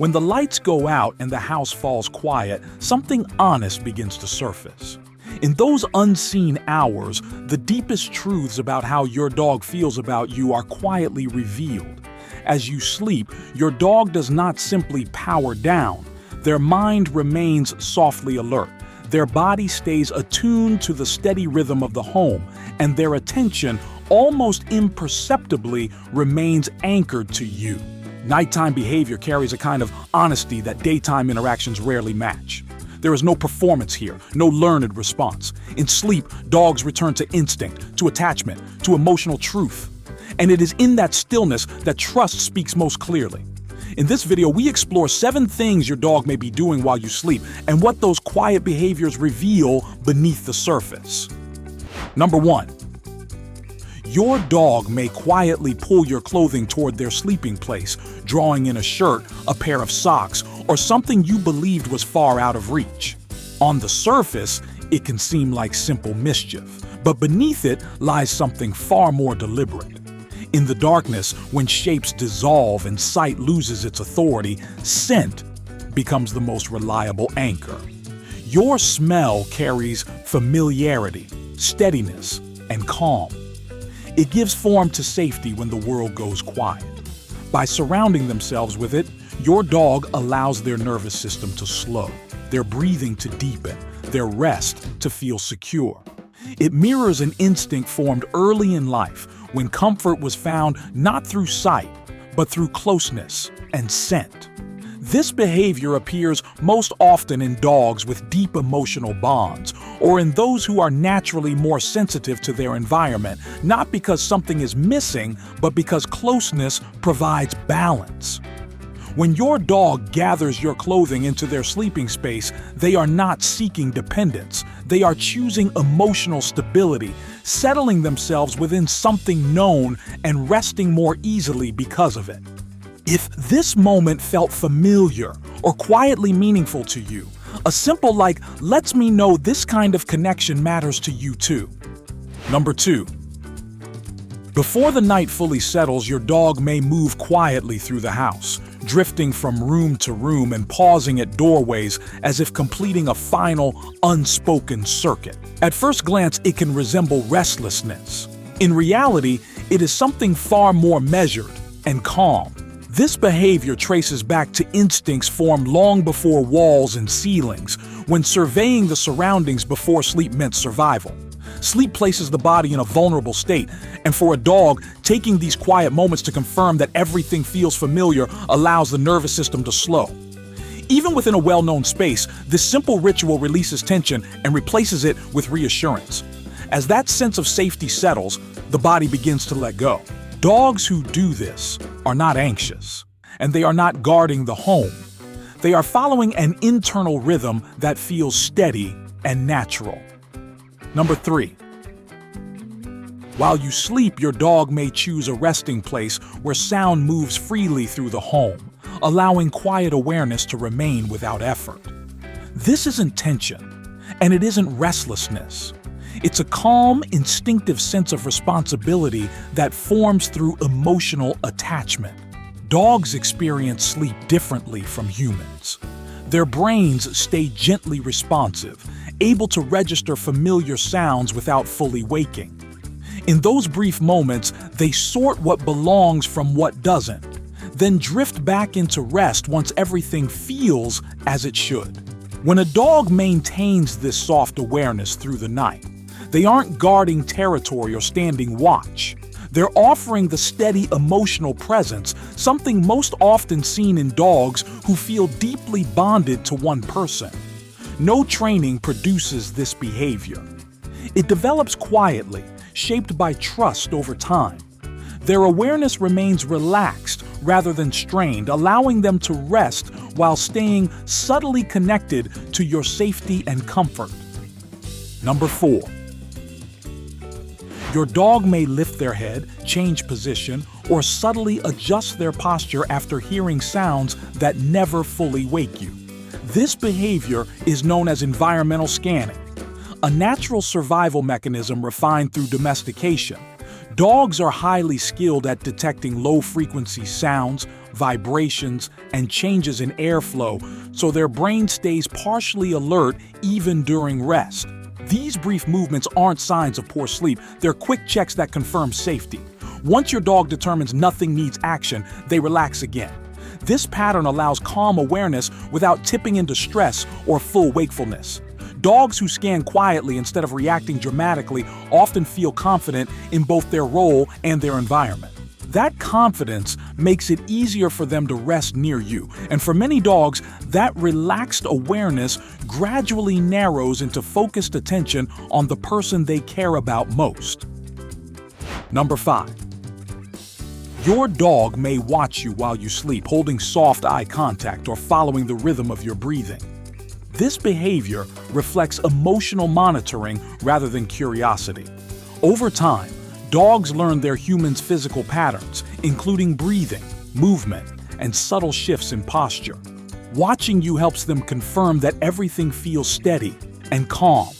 When the lights go out and the house falls quiet, something honest begins to surface. In those unseen hours, the deepest truths about how your dog feels about you are quietly revealed. As you sleep, your dog does not simply power down. Their mind remains softly alert. Their body stays attuned to the steady rhythm of the home, and their attention, almost imperceptibly, remains anchored to you. Nighttime behavior carries a kind of honesty that daytime interactions rarely match. There is no performance here, no learned response. In sleep, dogs return to instinct, to attachment, to emotional truth. And it is in that stillness that trust speaks most clearly. In this video, we explore 7 things your dog may be doing while you sleep and what those quiet behaviors reveal beneath the surface. Number 1. Your dog may quietly pull your clothing toward their sleeping place, drawing in a shirt, a pair of socks, or something you believed was far out of reach. On the surface, it can seem like simple mischief, but beneath it lies something far more deliberate. In the darkness, when shapes dissolve and sight loses its authority, scent becomes the most reliable anchor. Your smell carries familiarity, steadiness, and calm. It gives form to safety when the world goes quiet. By surrounding themselves with it, your dog allows their nervous system to slow, their breathing to deepen, their rest to feel secure. It mirrors an instinct formed early in life when comfort was found not through sight, but through closeness and scent. This behavior appears most often in dogs with deep emotional bonds, or in those who are naturally more sensitive to their environment, not because something is missing, but because closeness provides balance. When your dog gathers your clothing into their sleeping space, they are not seeking dependence. They are choosing emotional stability, settling themselves within something known and resting more easily because of it. If this moment felt familiar or quietly meaningful to you, a simple like lets me know this kind of connection matters to you too. Number 2. Before the night fully settles, your dog may move quietly through the house, drifting from room to room and pausing at doorways as if completing a final, unspoken circuit. At first glance, it can resemble restlessness. In reality, it is something far more measured and calm. This behavior traces back to instincts formed long before walls and ceilings, when surveying the surroundings before sleep meant survival. Sleep places the body in a vulnerable state, and for a dog, taking these quiet moments to confirm that everything feels familiar allows the nervous system to slow. Even within a well-known space, this simple ritual releases tension and replaces it with reassurance. As that sense of safety settles, the body begins to let go. Dogs who do this are not anxious, and they are not guarding the home. They are following an internal rhythm that feels steady and natural. Number 3. While you sleep, your dog may choose a resting place where sound moves freely through the home, allowing quiet awareness to remain without effort. This isn't tension, and it isn't restlessness. It's a calm, instinctive sense of responsibility that forms through emotional attachment. Dogs experience sleep differently from humans. Their brains stay gently responsive, able to register familiar sounds without fully waking. In those brief moments, they sort what belongs from what doesn't, then drift back into rest once everything feels as it should. When a dog maintains this soft awareness through the night, they aren't guarding territory or standing watch. They're offering the steady emotional presence, something most often seen in dogs who feel deeply bonded to one person. No training produces this behavior. It develops quietly, shaped by trust over time. Their awareness remains relaxed rather than strained, allowing them to rest while staying subtly connected to your safety and comfort. Number 4. Your dog may lift their head, change position, or subtly adjust their posture after hearing sounds that never fully wake you. This behavior is known as environmental scanning, a natural survival mechanism refined through domestication. Dogs are highly skilled at detecting low-frequency sounds, vibrations, and changes in airflow, so their brain stays partially alert even during rest. These brief movements aren't signs of poor sleep, they're quick checks that confirm safety. Once your dog determines nothing needs action, they relax again. This pattern allows calm awareness without tipping into stress or full wakefulness. Dogs who scan quietly instead of reacting dramatically often feel confident in both their role and their environment. That confidence makes it easier for them to rest near you, and for many dogs, that relaxed awareness gradually narrows into focused attention on the person they care about most. Number 5. Your dog may watch you while you sleep, holding soft eye contact or following the rhythm of your breathing. This behavior reflects emotional monitoring rather than curiosity. Over time, dogs learn their human's physical patterns, including breathing, movement, and subtle shifts in posture. Watching you helps them confirm that everything feels steady and calm.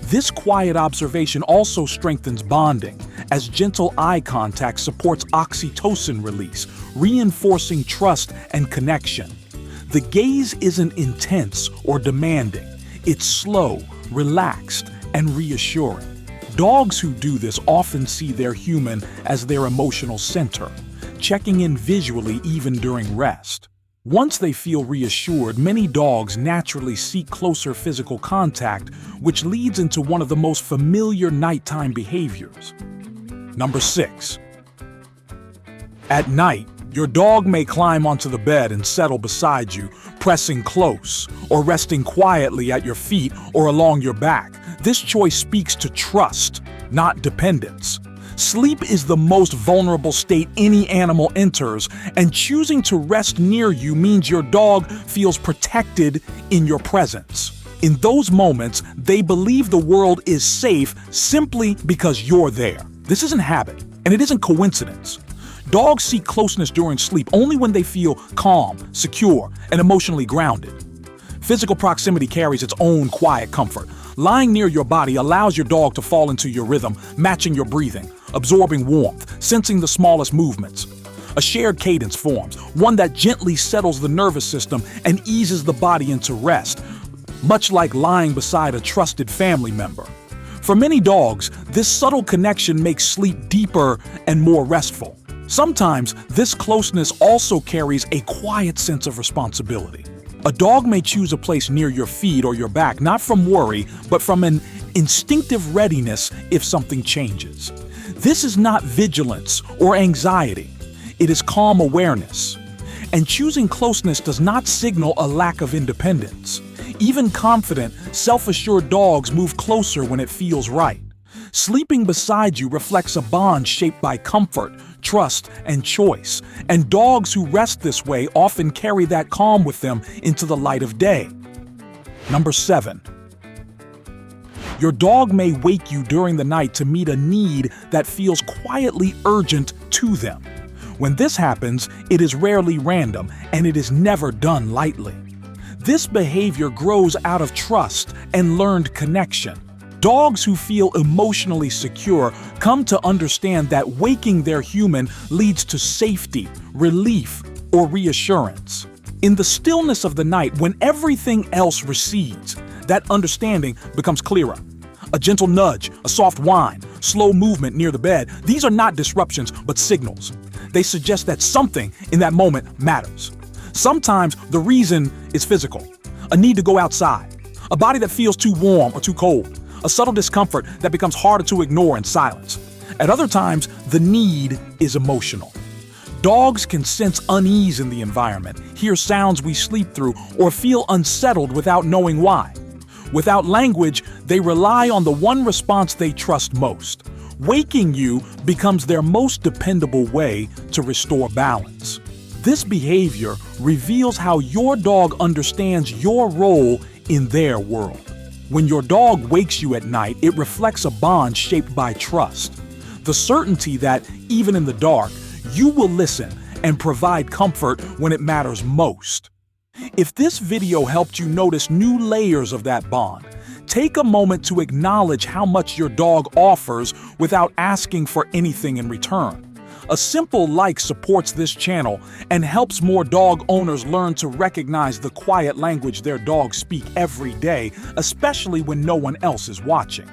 This quiet observation also strengthens bonding, as gentle eye contact supports oxytocin release, reinforcing trust and connection. The gaze isn't intense or demanding. It's slow, relaxed, and reassuring. Dogs who do this often see their human as their emotional center, checking in visually even during rest. Once they feel reassured, many dogs naturally seek closer physical contact, which leads into one of the most familiar nighttime behaviors. Number 6. At night, your dog may climb onto the bed and settle beside you, pressing close, or resting quietly at your feet or along your back. This choice speaks to trust, not dependence. Sleep is the most vulnerable state any animal enters, and choosing to rest near you means your dog feels protected in your presence. In those moments, they believe the world is safe simply because you're there. This isn't habit, and it isn't coincidence. Dogs seek closeness during sleep only when they feel calm, secure, and emotionally grounded. Physical proximity carries its own quiet comfort. Lying near your body allows your dog to fall into your rhythm, matching your breathing, absorbing warmth, sensing the smallest movements. A shared cadence forms, one that gently settles the nervous system and eases the body into rest, much like lying beside a trusted family member. For many dogs, this subtle connection makes sleep deeper and more restful. Sometimes, this closeness also carries a quiet sense of responsibility. A dog may choose a place near your feet or your back, not from worry, but from an instinctive readiness if something changes. This is not vigilance or anxiety. It is calm awareness. And choosing closeness does not signal a lack of independence. Even confident, self-assured dogs move closer when it feels right. Sleeping beside you reflects a bond shaped by comfort, trust, and choice, and dogs who rest this way often carry that calm with them into the light of day. Number 7. Your dog may wake you during the night to meet a need that feels quietly urgent to them. When this happens, it is rarely random, and it is never done lightly. This behavior grows out of trust and learned connection. Dogs who feel emotionally secure come to understand that waking their human leads to safety, relief, or reassurance. In the stillness of the night, when everything else recedes, that understanding becomes clearer. A gentle nudge, a soft whine, slow movement near the bed, these are not disruptions, but signals. They suggest that something in that moment matters. Sometimes the reason is physical. A need to go outside, a body that feels too warm or too cold, a subtle discomfort that becomes harder to ignore in silence. At other times, the need is emotional. Dogs can sense unease in the environment, hear sounds we sleep through, or feel unsettled without knowing why. Without language, they rely on the one response they trust most. Waking you becomes their most dependable way to restore balance. This behavior reveals how your dog understands your role in their world. When your dog wakes you at night, it reflects a bond shaped by trust. The certainty that, even in the dark, you will listen and provide comfort when it matters most. If this video helped you notice new layers of that bond, take a moment to acknowledge how much your dog offers without asking for anything in return. A simple like supports this channel and helps more dog owners learn to recognize the quiet language their dogs speak every day, especially when no one else is watching.